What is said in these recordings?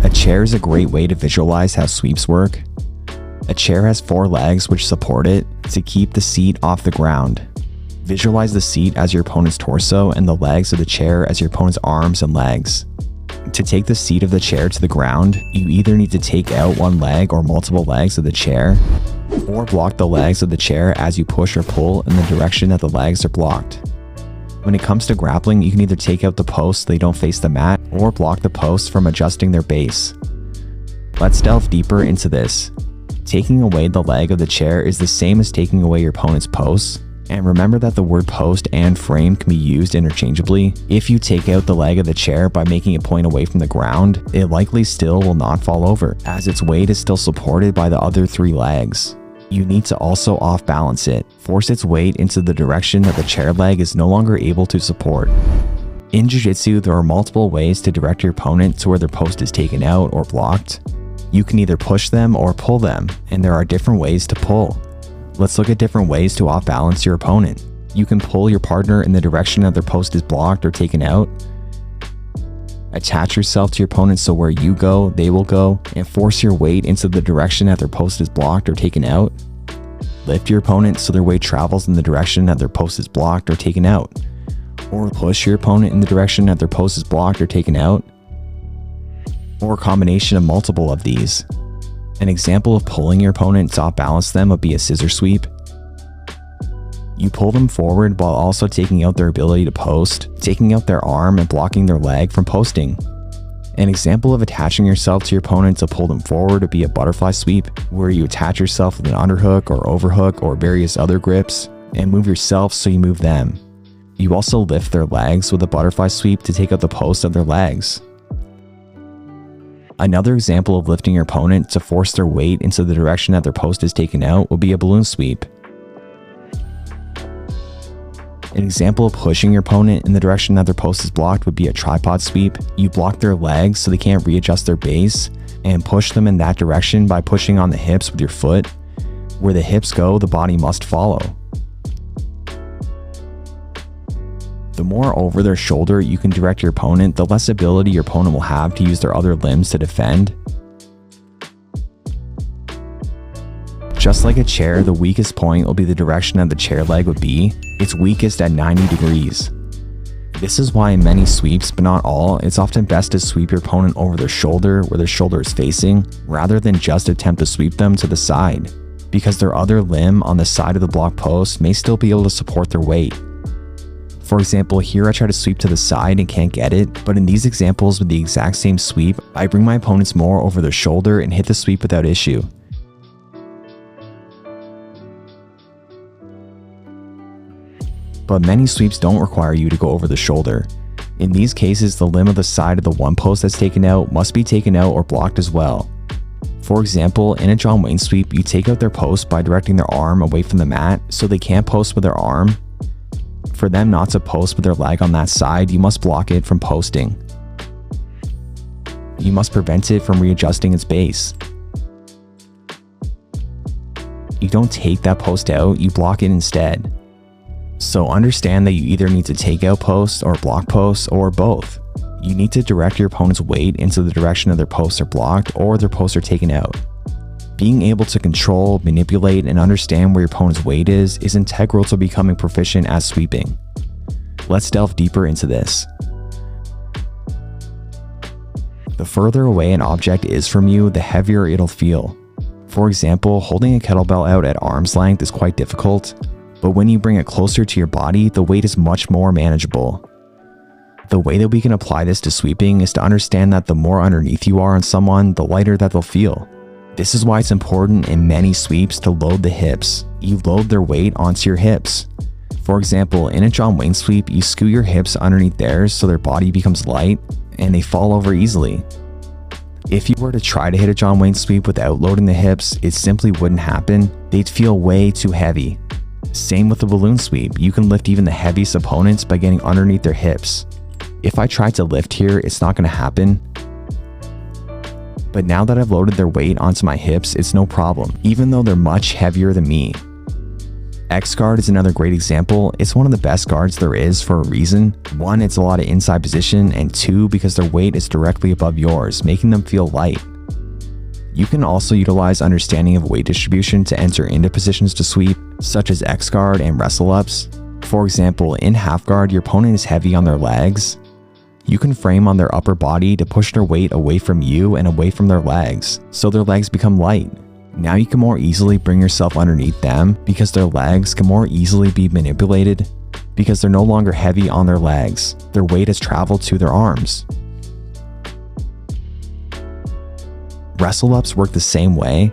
A chair is a great way to visualize how sweeps work. A chair has 4 legs which support it to keep the seat off the ground. Visualize the seat as your opponent's torso and the legs of the chair as your opponent's arms and legs. To take the seat of the chair to the ground, you either need to take out one leg or multiple legs of the chair, or block the legs of the chair as you push or pull in the direction that the legs are blocked. When it comes to grappling, you can either take out the posts so they don't face the mat, or block the posts from adjusting their base. Let's delve deeper into this. Taking away the leg of the chair is the same as taking away your opponent's posts. And remember that the word post and frame can be used interchangeably. If you take out the leg of the chair by making it point away from the ground, it likely still will not fall over, as its weight is still supported by the other 3 legs. You need to also off balance it, force its weight into the direction that the chair leg is no longer able to support. In Jiu-Jitsu, there are multiple ways to direct your opponent to where their post is taken out or blocked. You can either push them or pull them, and there are different ways to pull. Let's look at different ways to off-balance your opponent. You can pull your partner in the direction that their post is blocked or taken out. Attach yourself to your opponent so where you go, they will go, and force your weight into the direction that their post is blocked or taken out. Lift your opponent so their weight travels in the direction that their post is blocked or taken out. Or push your opponent in the direction that their post is blocked or taken out. Or a combination of multiple of these. An example of pulling your opponent to off-balance them would be a scissor sweep. You pull them forward while also taking out their ability to post, taking out their arm and blocking their leg from posting. An example of attaching yourself to your opponent to pull them forward would be a butterfly sweep, where you attach yourself with an underhook or overhook or various other grips, and move yourself so you move them. You also lift their legs with a butterfly sweep to take out the post of their legs. Another example of lifting your opponent to force their weight into the direction that their post is taken out would be a balloon sweep. An example of pushing your opponent in the direction that their post is blocked would be a tripod sweep. You block their legs so they can't readjust their base, and push them in that direction by pushing on the hips with your foot. Where the hips go, the body must follow. The more over their shoulder you can direct your opponent, the less ability your opponent will have to use their other limbs to defend. Just like a chair, the weakest point will be the direction that the chair leg would be. It's weakest at 90 degrees. This is why in many sweeps, but not all, it's often best to sweep your opponent over their shoulder where their shoulder is facing, rather than just attempt to sweep them to the side, because their other limb on the side of the block post may still be able to support their weight. For example, here I try to sweep to the side and can't get it, but in these examples with the exact same sweep, I bring my opponents more over their shoulder and hit the sweep without issue. But many sweeps don't require you to go over the shoulder. In these cases, the limb of the side of the one post that's taken out must be taken out or blocked as well. For example, in a John Wayne sweep, you take out their post by directing their arm away from the mat so they can't post with their arm. For them not to post with their leg on that side, you must block it from posting. You must prevent it from readjusting its base. You don't take that post out, you block it instead. So understand that you either need to take out posts or block posts or both. You need to direct your opponent's weight into the direction of their posts are blocked or their posts are taken out. Being able to control, manipulate, and understand where your opponent's weight is integral to becoming proficient at sweeping. Let's delve deeper into this. The further away an object is from you, the heavier it'll feel. For example, holding a kettlebell out at arm's length is quite difficult, but when you bring it closer to your body, the weight is much more manageable. The way that we can apply this to sweeping is to understand that the more underneath you are on someone, the lighter that they'll feel. This is why it's important in many sweeps to load the hips. You load their weight onto your hips. For example, in a John Wayne sweep, you scoot your hips underneath theirs so their body becomes light and they fall over easily. If you were to try to hit a John Wayne sweep without loading the hips, it simply wouldn't happen. They'd feel way too heavy. Same with the balloon sweep. You can lift even the heaviest opponents by getting underneath their hips. If I try to lift here, it's not going to happen. But now that I've loaded their weight onto my hips, it's no problem, even though they're much heavier than me. X guard is another great example. It's one of the best guards there is for a reason. 1, it's a lot of inside position, and 2, because their weight is directly above yours, making them feel light. You can also utilize understanding of weight distribution to enter into positions to sweep, such as X guard and wrestle ups. For example, in half guard, your opponent is heavy on their legs. You can frame on their upper body to push their weight away from you and away from their legs, so their legs become light. Now you can more easily bring yourself underneath them because their legs can more easily be manipulated because they're no longer heavy on their legs. Their weight has traveled to their arms. Wrestle ups work the same way.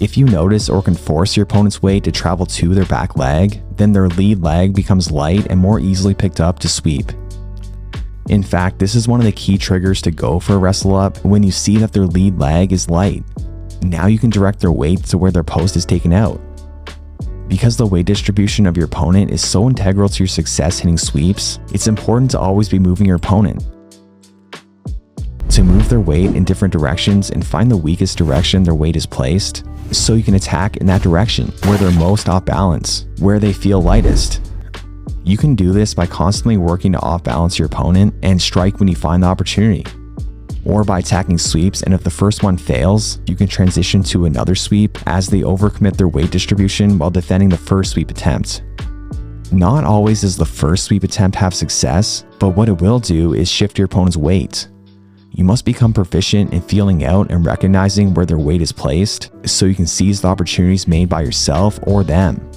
If you notice or can force your opponent's weight to travel to their back leg, then their lead leg becomes light and more easily picked up to sweep. In fact, this is one of the key triggers to go for a wrestle up when you see that their lead leg is light. Now you can direct their weight to where their post is taken out. Because the weight distribution of your opponent is so integral to your success hitting sweeps, it's important to always be moving your opponent. To move their weight in different directions and find the weakest direction their weight is placed, so you can attack in that direction where they're most off balance, where they feel lightest. You can do this by constantly working to off balance your opponent and strike when you find the opportunity. Or by attacking sweeps, and if the first one fails, you can transition to another sweep as they overcommit their weight distribution while defending the first sweep attempt. Not always does the first sweep attempt have success, but what it will do is shift your opponent's weight. You must become proficient in feeling out and recognizing where their weight is placed so you can seize the opportunities made by yourself or them.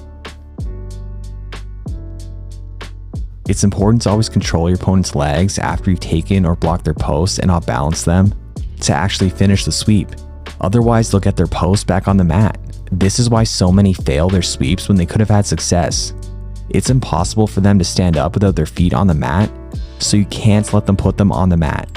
It's important to always control your opponent's legs after you've taken or blocked their posts and outbalance them to actually finish the sweep. Otherwise, they'll get their post back on the mat. This is why so many fail their sweeps when they could have had success. It's impossible for them to stand up without their feet on the mat, so you can't let them put them on the mat.